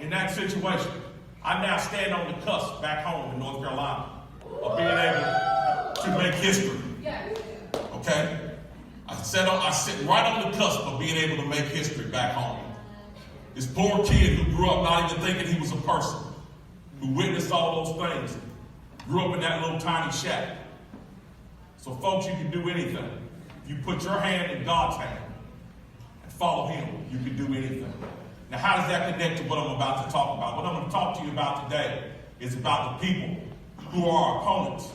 in that situation, I now stand on the cusp back home in North Carolina of being able to make history. Okay? I sit right on the cusp of being able to make history back home. This poor kid who grew up not even thinking he was a person, who witnessed all those things, grew up in that little tiny shack. So folks, you can do anything. If you put your hand in God's hand and follow him, you can do anything. Now, how does that connect to what I'm about to talk about? What I'm going to talk to you about today is about the people who are our opponents,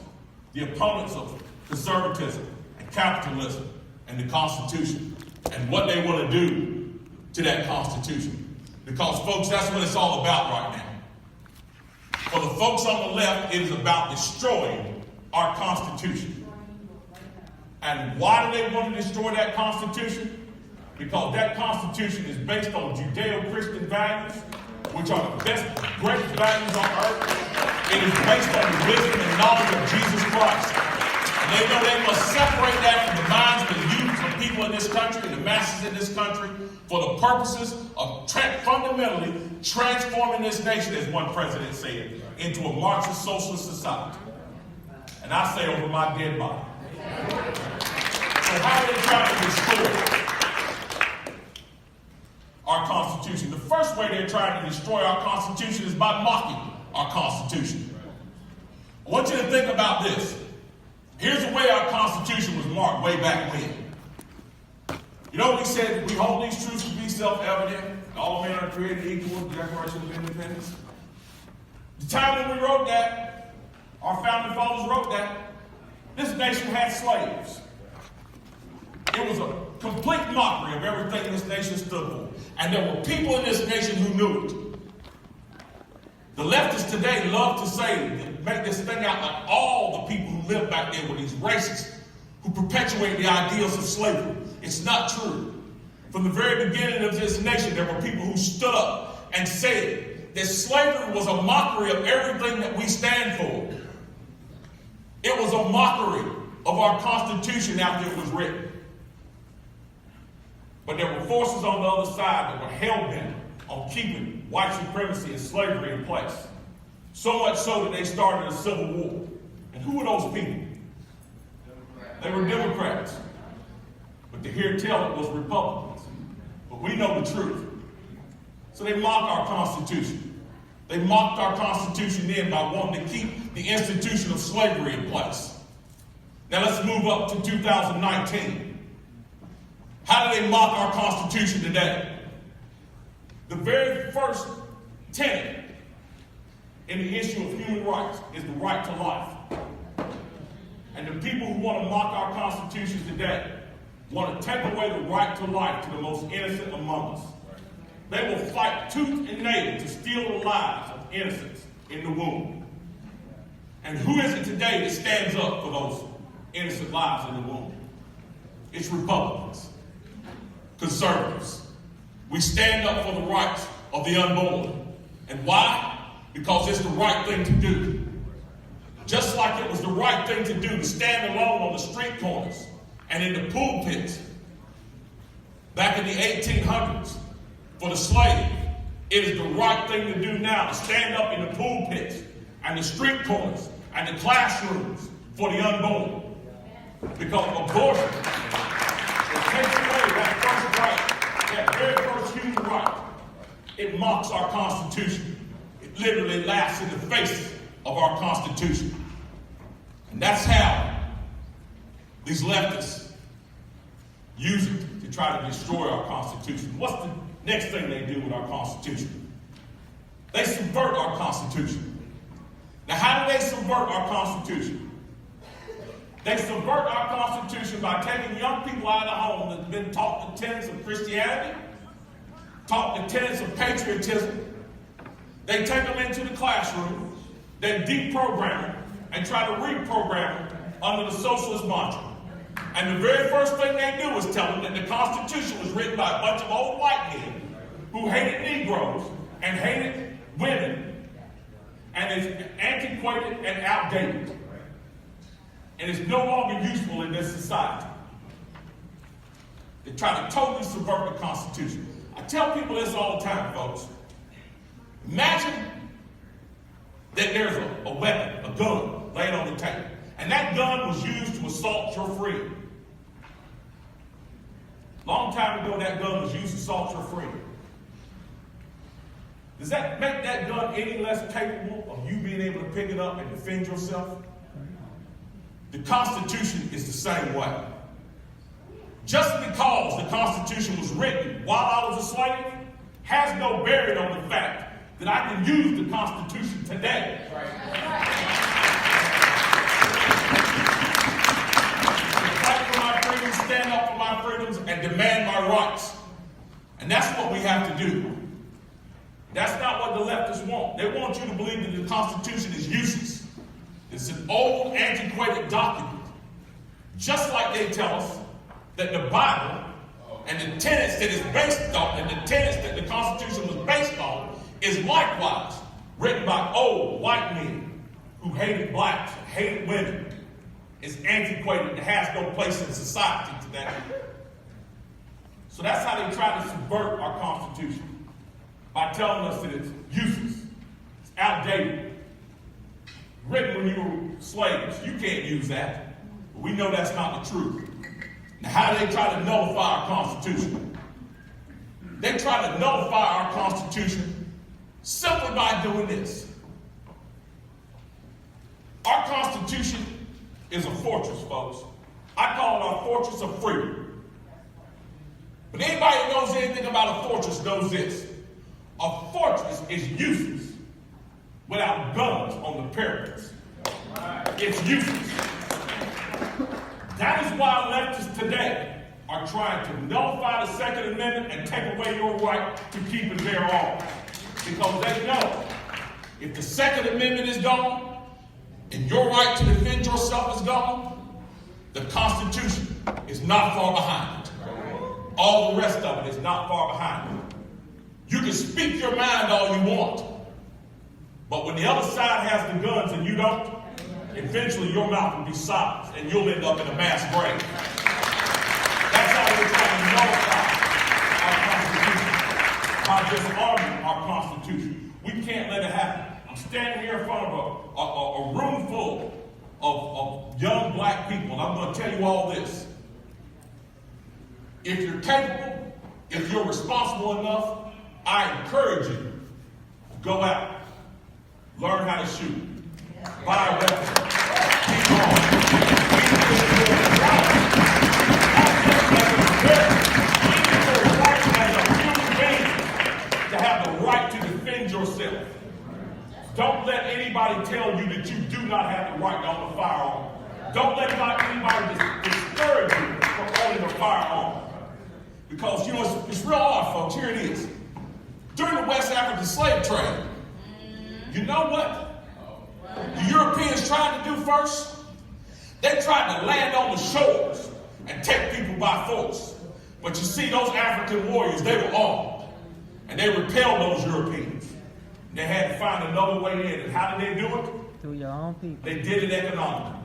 the opponents of conservatism and capitalism and the Constitution, and what they want to do to that Constitution. Because, folks, that's what it's all about right now. For the folks on the left, it is about destroying our Constitution. And why do they want to destroy that Constitution? Because that Constitution is based on Judeo-Christian values, which are the best, greatest values on earth. It is based on the wisdom and knowledge of Jesus Christ. And they know they must separate that from the minds of the youth of people in this country and the masses in this country for the purposes of fundamentally transforming this nation, as one president said, into a Marxist socialist society. And I say over my dead body. So how are they trying to destroy our Constitution? The first way they're trying to destroy our Constitution is by mocking our Constitution. I want you to think about this. Here's the way our Constitution was marked way back when. You know, we said we hold these truths to be self-evident. All men are created equal, the Declaration of Independence. The time when we wrote that, our founding fathers wrote that, this nation had slaves. It was a complete mockery of everything this nation stood for. And there were people in this nation who knew it. The leftists today love to say, make this thing out like all the people who lived back there were these racists who perpetuate the ideals of slavery. It's not true. From the very beginning of this nation, there were people who stood up and said that slavery was a mockery of everything that we stand for. It was a mockery of our Constitution after it was written. But there were forces on the other side that were hell-bent on keeping white supremacy and slavery in place. So much so that they started a civil war. And who were those people? They were Democrats. But to hear tell it was Republicans. But we know the truth. So they mock our Constitution. They mocked our Constitution then by wanting to keep the institution of slavery in place. Now let's move up to 2019. How do they mock our Constitution today? The very first tenet in the issue of human rights is the right to life. And the people who want to mock our Constitution today want to take away the right to life to the most innocent among us. They will fight tooth and nail to steal the lives of innocents in the womb. And who is it today that stands up for those innocent lives in the womb? It's Republicans, conservatives. We stand up for the rights of the unborn. And why? Because it's the right thing to do. Just like it was the right thing to do to stand alone on the street corners and in the pulpits back in the 1800s for the slave. It is the right thing to do now to stand up in the pulpits and the street corners and the classrooms for the unborn. Because abortion, it takes away that first right, that very first human right. It mocks our Constitution. It literally laughs in the face of our Constitution. And that's how these leftists use it to try to destroy our Constitution. What's the next thing they do with our Constitution? They subvert our Constitution. Now, how do they subvert our Constitution? They subvert our Constitution by taking young people out of the home that have been taught the tenets of Christianity, taught the tenets of patriotism. They take them into the classroom, they deprogram them, and try to reprogram them under the socialist mantra. And the very first thing they do is tell them that the Constitution was written by a bunch of old white men who hated Negroes and hated women and is antiquated and outdated and is no longer useful in this society. They try to totally subvert the Constitution. I tell people this all the time, folks. Imagine that there's a weapon, a gun, laying on the table. And that gun was used to assault your friend. Long time ago, that gun was used to assault your friend. Does that make that gun any less capable of you being able to pick it up and defend yourself? The Constitution is the same way. Just because the Constitution was written while I was a slave has no bearing on the fact that I can use the Constitution today. Fight for my freedoms, stand up for my freedoms, and demand my rights. And that's what we have to do. That's not what the leftists want. They want you to believe that the Constitution is useless. It's an old, antiquated document. Just like they tell us that the Bible and the tenets that it's based on, and the tenets that the Constitution was based on, is likewise written by old white men who hated blacks, hated women. It's antiquated. It has no place in society today. So that's how they try to subvert our Constitution, by telling us that it's useless, it's outdated, written when you were slaves. You can't use that. But we know that's not the truth. Now, how do they try to nullify our Constitution? They try to nullify our Constitution simply by doing this. Our Constitution is a fortress, folks. I call it our fortress of freedom. But anybody who knows anything about a fortress knows this. A fortress is useless without guns on the parapets. It's useless. That is why leftists today are trying to nullify the Second Amendment and take away your right to keep and bear arms. Because they know if the Second Amendment is gone and your right to defend yourself is gone, the Constitution is not far behind it. All the rest of it is not far behind it. You can speak your mind all you want, but when the other side has the guns and you don't, eventually your mouth will be silenced and you'll end up in a mass grave. That's how we're trying to nullify our Constitution, by disarming our Constitution. We can't let it happen. I'm standing here in front of a room full of young black people, and I'm going to tell you all this. If you're capable, if you're responsible enough, I encourage you to go out, learn how to shoot, buy a weapon, keep on. As a human being to have the right to defend yourself. Don't let anybody tell you that you do not have the right to own a firearm. Don't let anybody discourage you from owning a firearm. Because, you know, it's real odd, folks. Here it is. During the West African slave trade, you know what the Europeans tried to do first? They tried to land on the shores and take people by force. But you see, those African warriors, they were armed. And they repelled those Europeans. And they had to find another way in. And how did they do it? Through your own people. They did it economically.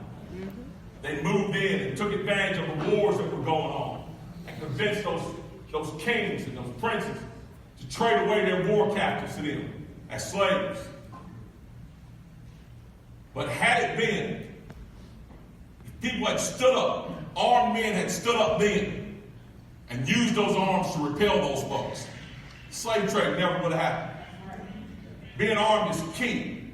They moved in and took advantage of the wars that were going on and convinced those kings and those princes to trade away their war captives to them as slaves. But had it been, if people had stood up, armed men had stood up then and used those arms to repel those folks, slave trade never would have happened. Being armed is key.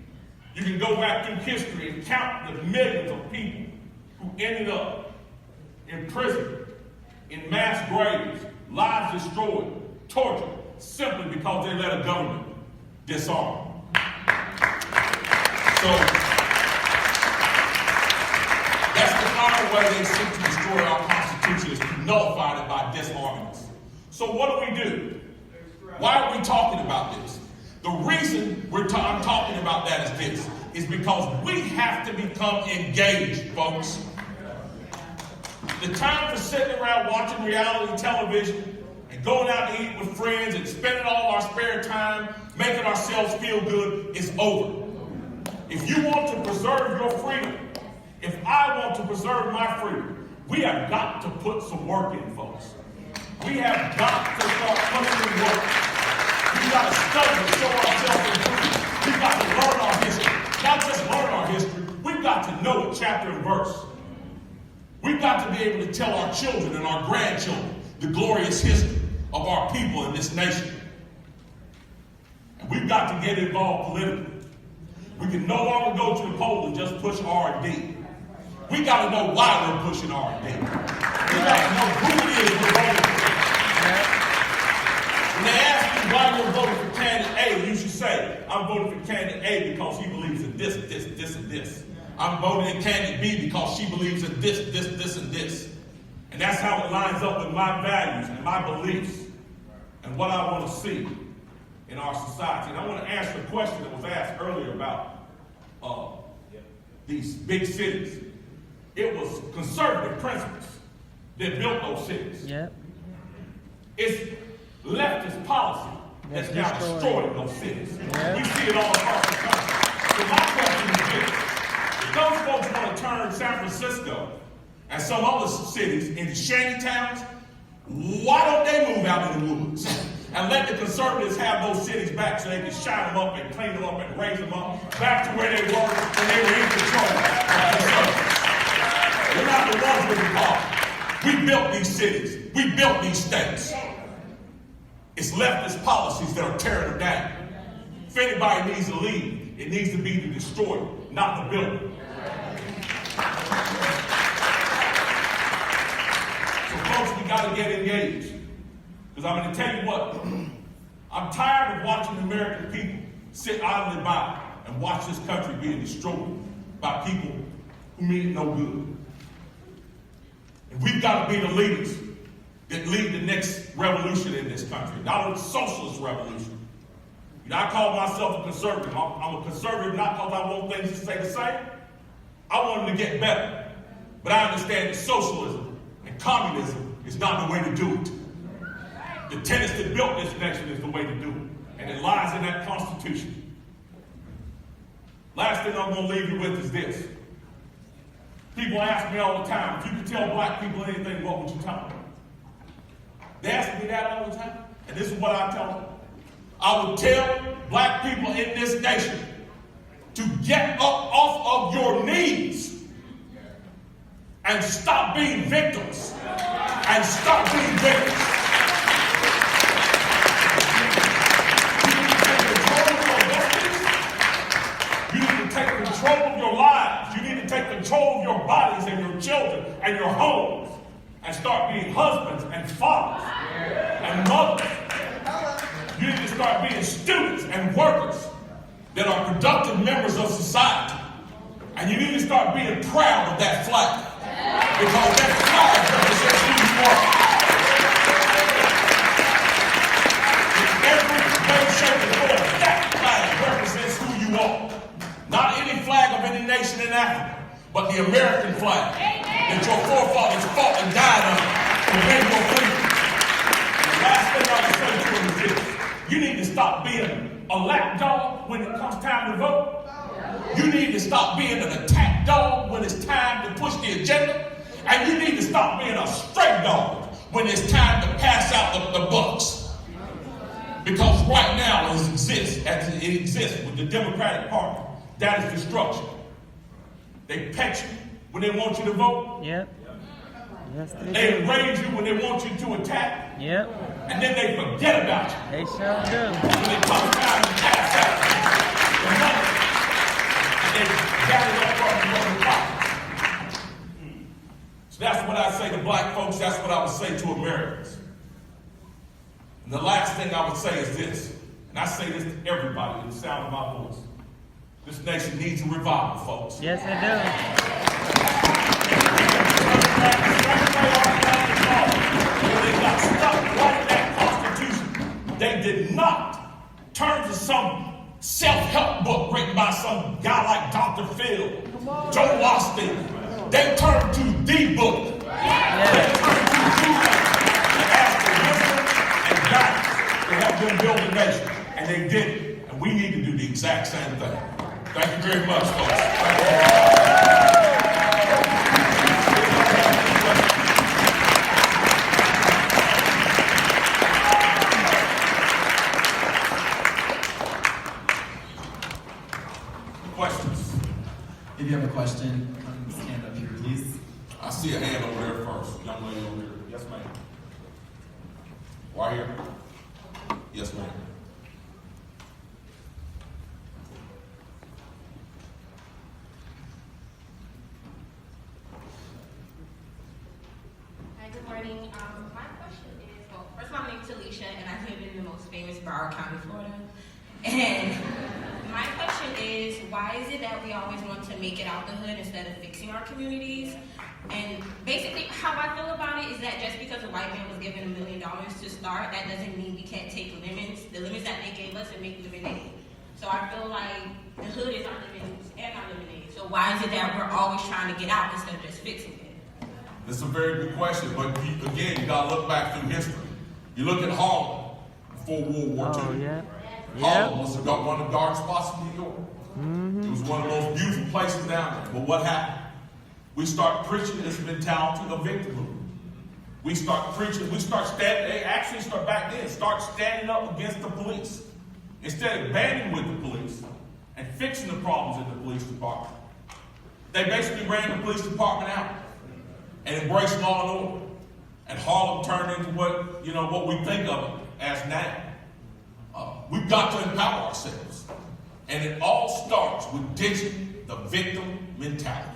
You can go back through history and count the millions of people who ended up in prison, in mass graves, lives destroyed, tortured, simply because they let a government disarm. So that's the final way they seek to destroy our Constitution, is to nullify it by disarming us. So what do? Why are we talking about this? The reason I'm talking about that is this, is because we have to become engaged, folks. The time for sitting around watching reality television and going out to eat with friends and spending all our spare time making ourselves feel good is over. If you want to preserve your freedom, if I want to preserve my freedom, we have got to put some work in, folks. We have got to start putting in work. We've got to study and show ourselves know it chapter and verse. We've got to be able to tell our children and our grandchildren the glorious history of our people in this nation. And we've got to get involved politically. We can no longer go to the poll and just push R&D. We got to know why we're pushing R&D. We got to know who it is we're voting for. When they ask you why you're voting for candidate A, you should say, I'm voting for candidate A because he believes in this, this, this, and this. I'm voting in candidate B because she believes in this, this, this, and this. And that's how it lines up with my values and my beliefs and what I want to see in our society. And I want to answer a question that was asked earlier about these big cities. It was conservative principles that built those cities. Yep. It's leftist policy that's now destroying those cities. Yep. We see it all across the country. So my question is this. If those folks want to turn San Francisco and some other cities into shanty towns, why don't they move out in the woods and let the conservatives have those cities back so they can shine them up and clean them up and raise them up back to where they were when they were in control of the conservatives? We're not the ones with the power. We built these cities. We built these states. It's leftist policies that are tearing them down. If anybody needs to lead, it needs to be the destroyer, not the builder. So folks, we got to get engaged. Because I'm going to tell you what, I'm tired of watching the American people sit idly by and watch this country being destroyed by people who mean no good. And we've got to be the leaders that lead the next revolution in this country, not a socialist revolution. You know, I call myself a conservative. I'm a conservative not because I want things to stay the same. I want them to get better. But I understand that socialism and communism is not the way to do it. The tenets that built this nation is the way to do it. And it lies in that Constitution. Last thing I'm going to leave you with is this. People ask me all the time, if you could tell black people anything, what would you tell them? They ask me that all the time. And this is what I tell them. I would tell black people in this nation to get up off of your knees and stop being victims. And stop being victims. You need to take control of your lives. You need to take control of your bodies and your children and your homes and start being husbands and fathers and mothers. You need to start being students and workers that are productive members of society. And you need to start being proud of that flag. Because that flag represents who you are. In every way, shape, and form, that flag represents who you are. Not any flag of any nation in Africa, but the American flag that your forefathers fought and died on to win your freedom. The last thing I would say to them is this. You need to stop being a lapdog when it comes time to vote. You need to stop being an attack dog when it's time to push the agenda. And you need to stop being a stray dog when it's time to pass out the bucks. Because right now it exists with the Democratic Party. That is destruction. They pet you when they want you to vote. Yep. Yes, they enrage you when they want you to attack. Yep. And then they forget about you. They sure do. When it comes time to pass out the money, and they gather up from your pocket. So that's what I say to black folks. That's what I would say to Americans. And the last thing I would say is this, and I say this to everybody in the sound of my voice. This nation needs a revival, folks. Yes, it does. They got stuck right in that Constitution. They did not turn to some self-help book written by some guy like Dr. Phil, Joe Austin. They turned to the book. They turned to the and asked for wisdom and guidance to help them build a nation. And they did it. And we need to do the exact same thing. Thank you very much, folks. Questions? If you have a question, come stand up here, please. I see a hand over there first. Young lady over here. Yes, ma'am. Right here. Yes, ma'am. Hi, good morning. My question is, well, first of all, my name is Talessia, and I live in the most famous Broward County, Florida. And my question is, why is it that we always want to make it out the hood instead of fixing our communities? And basically, how I feel about it is that just because a white man was given $1 million to start, that doesn't mean we can't take the lemons that they gave us, and make lemonade. So I feel like the hood is our lemons and our lemonade. So why is it that we're always trying to get out instead of just fixing it? That's a very good question, but again, you gotta look back through history. You look at Harlem before World War II. Oh, yeah. Harlem was one of the dark spots in New York. It was one of the most beautiful places down there. But what happened? We start preaching this mentality of victimhood. We start preaching, they actually start back then, start standing up against the police. Instead of banding with the police and fixing the problems in the police department. They basically ran the police department out and embraced law and order. And Harlem turned into what we think of it as now. We've got to empower ourselves. And it all starts with ditching the victim mentality.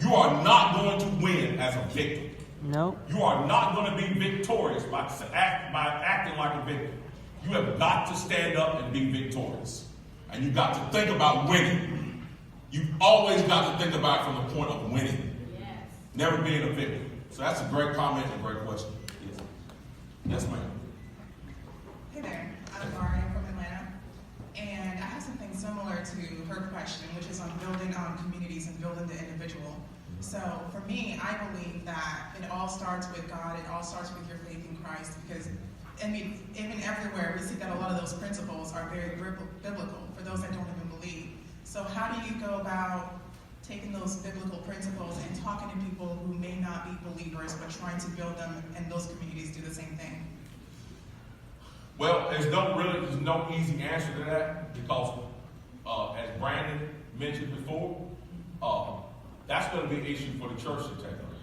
You are not going to win as a victim. Nope. You are not going to be victorious by acting like a victim. You have got to stand up and be victorious. And you've got to think about winning. You've always got to think about it from the point of winning. Yes. Never being a victim. So that's a great comment and a great question. Yes, yes ma'am. Hey there, I'm Mari from Atlanta, and I have something similar to her question, which is on building communities and building the individual. So for me, I believe that it all starts with God, it all starts with your faith in Christ, because even everywhere we see that a lot of those principles are very biblical for those that don't even believe. So how do you go about taking those biblical principles and talking to people who may not be believers, but trying to build them, and those communities do the same thing? Well, there's no easy answer to that because, as Brandon mentioned before, that's going to be an issue for the church to take up.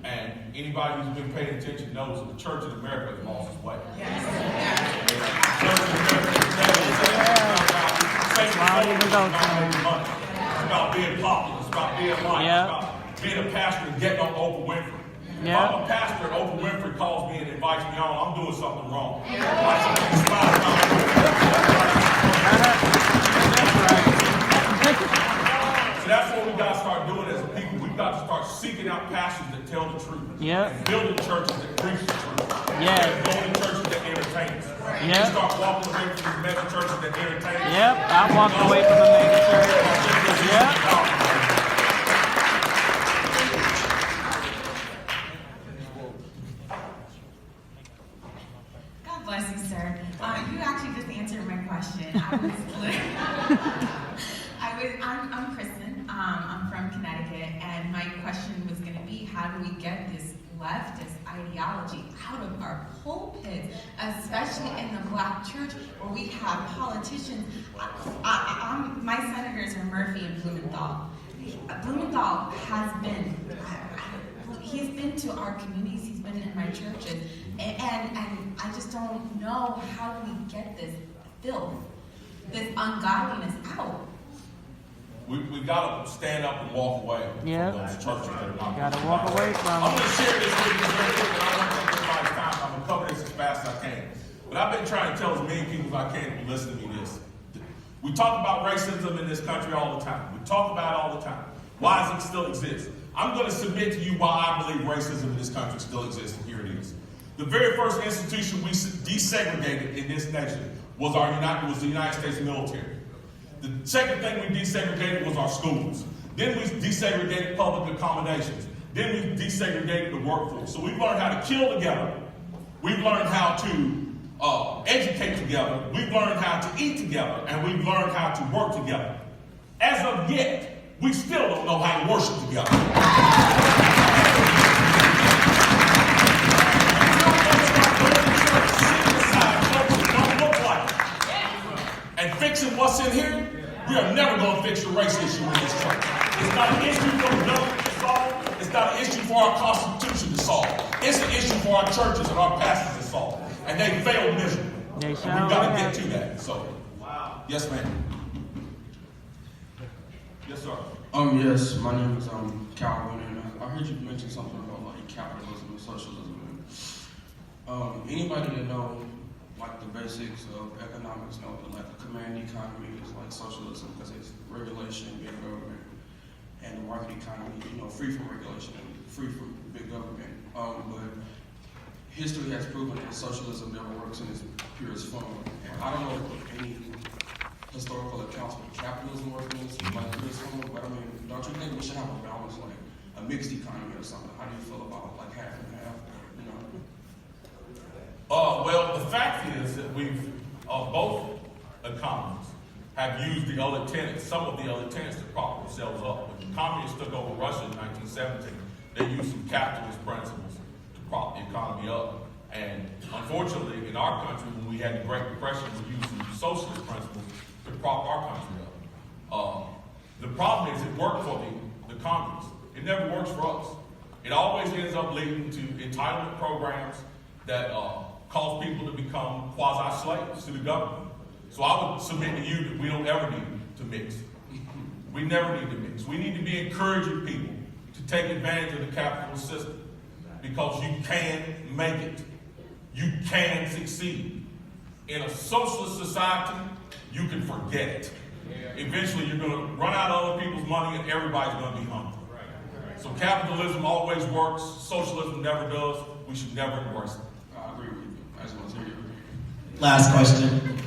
And anybody who's been paying attention knows that the church in America has lost its way. Yes. It's about being popular. It's about being liked. Yeah. It's about being a pastor and getting on Oprah Winfrey. Yeah. If I'm a pastor and Oprah Winfrey calls me and invites me on, I'm doing something wrong. So that's what we got to start doing as a people. We've got to start seeking out pastors that tell the truth. Yeah. And building churches that preach the truth. Yeah. And building churches that entertain us. Yeah. We start walking away from these mega churches that entertain us. Yep, I walked away from the mega church. Yep. God bless you, sir. You actually just answered my question. I'm Kristen. I'm from Connecticut, and my question was going to be, how do we get this leftist ideology out of our pulpits, especially in the Black church, where we have politicians. My senators are Murphy and Blumenthal. Blumenthal has been, he's been to our communities, he's been in my churches, and I just don't know how do we get this filth, this ungodliness out. We got to stand up and walk away Yeah. from those churches that are not. Gotta walk away from I'm it. going to share this with you very quick, and I won't take everybody's time. I'm going to cover this as fast as I can. But I've been trying to tell as many people as I can who listen to me this. We talk about racism in this country all the time. We talk about it all the time. Why does it still exist? I'm going to submit to you why I believe racism in this country still exists, and here it is. The very first institution we desegregated in this nation was the United States military. The second thing we desegregated was our schools. Then we desegregated public accommodations. Then we desegregated the workforce. So we've learned how to kill together. We've learned how to educate together. We've learned how to eat together. And we've learned how to work together. As of yet, we still don't know how to worship together. And fixing what's in here, We are never going to fix the race issue in this church. It's not an issue for the government to solve. It's not an issue for our Constitution to solve. It's an issue for our churches and our pastors to solve. And they failed miserably. And we've got to get to that. So, yes, ma'am. Yes, sir. Yes, my name is Calvin, and I heard you mention something about like capitalism and socialism. And, anybody that know like the basics of economics know that like the command economy is like socialism because it's regulation, big government, and the market economy, free from regulation and free from big government. But history has proven that socialism never works in its purest form. And I don't know any historical accounts of capitalism working in its purest form, but I mean, don't you think we should have a balance, like a mixed economy or something? How do you feel about like half and half? Well, the fact is that we've, both economies have used the other tenants, some of the other tenants to prop themselves up. When the communists took over Russia in 1917, they used some capitalist principles to prop the economy up. And unfortunately, in our country, when we had the Great Depression, we used some socialist principles to prop our country up. The problem is it worked for the communists. It never works for us. It always ends up leading to entitlement programs that cause people to become quasi-slaves to the government. So I would submit to you that we don't ever need to mix. We never need to mix. We need to be encouraging people to take advantage of the capitalist system because you can make it. You can succeed. In a socialist society, you can forget it. Eventually, you're going to run out of other people's money and everybody's going to be hungry. So capitalism always works. Socialism never does. We should never embrace it. I agree with you. I just want to hear you. Last question.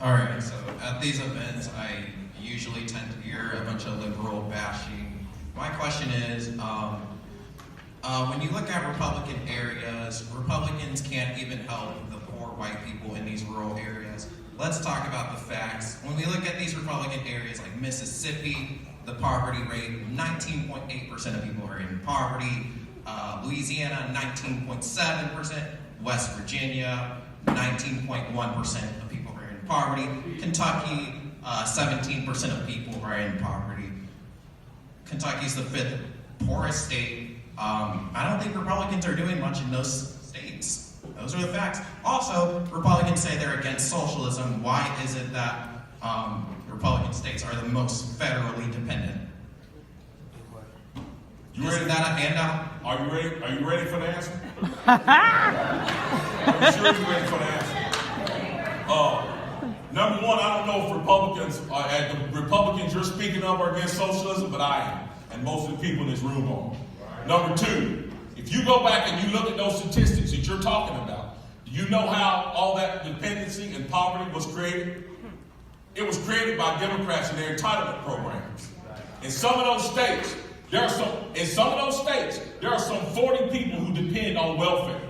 All right, so at these events, I usually tend to hear a bunch of liberal bashing. My question is, when you look at Republican areas, Republicans can't even help the poor white people in these rural areas. Let's talk about the facts. When we look at these Republican areas like Mississippi, the poverty rate, 19.8% of people are in poverty. Louisiana, 19.7%. West Virginia, 19.1% of people are in poverty. Kentucky, 17% of people are in poverty. Kentucky's the 5th poorest state. I don't think Republicans are doing much in those states. Those are the facts. Also, Republicans say they're against socialism. Why is it that Republican states are the most federally dependent? Isn't that a handout? Are you ready? Are you ready for the answer? I'm sure you're ready for the answer. Number one, I don't know if the Republicans you're speaking of are against socialism, but I am, and most of the people in this room are. Number two, if you go back and you look at those statistics that you're talking about, do you know how all that dependency and poverty was created? It was created by Democrats and their entitlement programs. In some of those states, there are some 40 people who depend on welfare.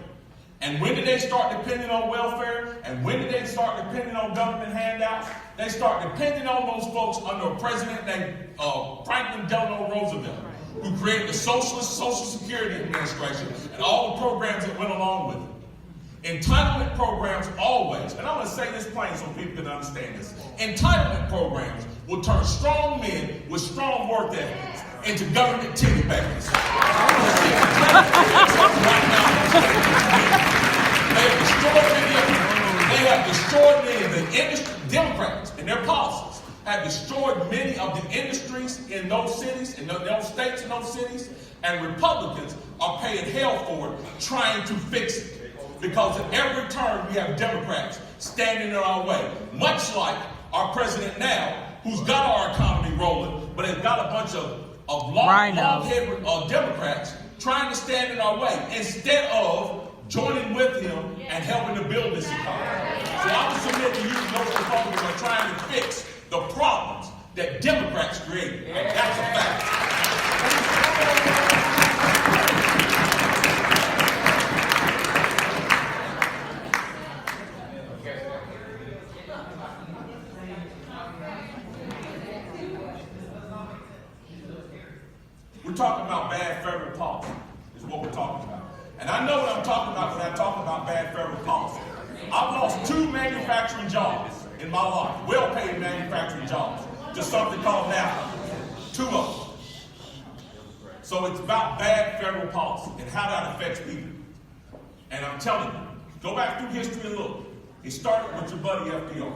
And when did they start depending on welfare? And when did they start depending on government handouts? They start depending on those folks under a president named Franklin Delano Roosevelt, who created the Socialist Social Security Administration and all the programs that went along with it. Entitlement programs always, and I'm going to say this plain so people can understand this, entitlement programs will turn strong men with strong work ethics into government titty bags. They have destroyed many of the industry, Democrats and their policies have destroyed many of the industries in those cities, in those states, in those cities, and Republicans are paying hell for it, trying to fix it. Because at every turn we have Democrats standing in our way, much like our president now, who's got our economy rolling, but has got a bunch of long-headed Democrats trying to stand in our way instead of joining with him and helping to build this economy. So I would submit to you that those Republicans are trying to fix the problems that Democrats created, and that's a fact. We're talking about bad federal policy, is what we're talking about. And I know what I'm talking about when I talk about bad federal policy. I've lost 2 manufacturing jobs in my life, well-paid manufacturing jobs, to something called NAFTA. 2 of them. So it's about bad federal policy and how that affects people. And I'm telling you, go back through history and look. It started with your buddy FDR.